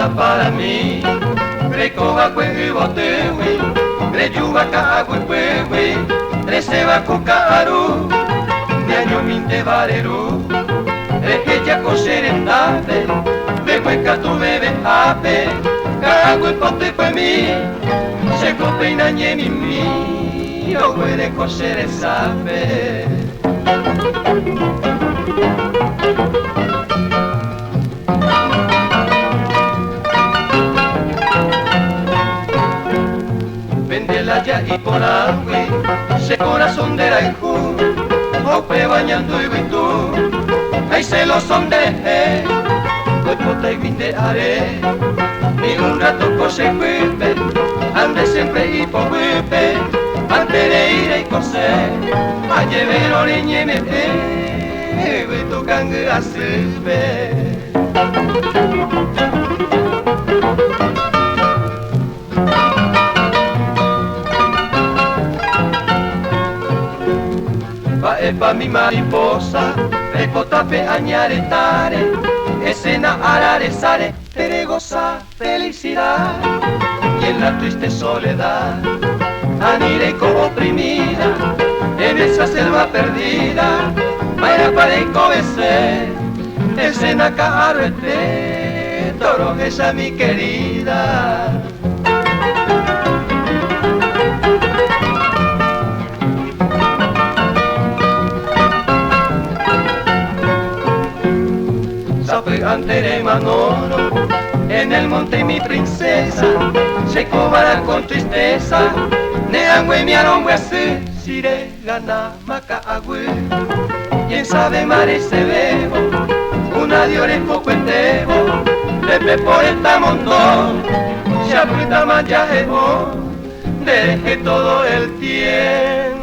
hermosa para mí. Recoba cuehuibotewi, reyuba caagüepewi, reseba cucaru, de año minte vareru, rejeya coserendate, behueca tu bebe ape, caagüepote fue mí, se copeina ñemimi, o huele coseresape. Ya y por agüe, se corazón de Raijú, ope bañando y tú, ahí se lo sondeje, pues pota y vinde haré, ni un rato cose huepe, ande siempre y po huepe, antes de ir y cose, a llevar oreñe me ve, tu cangue a sirve. Pa mi mariposa, repotape añaretare, escena araresare, te goza felicidad. Y en la triste soledad, anireco oprimida, en esa selva perdida, para pareco besé, escena carrete, toro esa mi querida. Ante de Manolo, en el monte mi princesa, se cobará con tristeza, neangüe mi arongüese, sire gana maca agüe, quien sabe mare se bebo, una diore poco entebo, lepe por esta montón, se apuesta más ya deje todo el tiempo.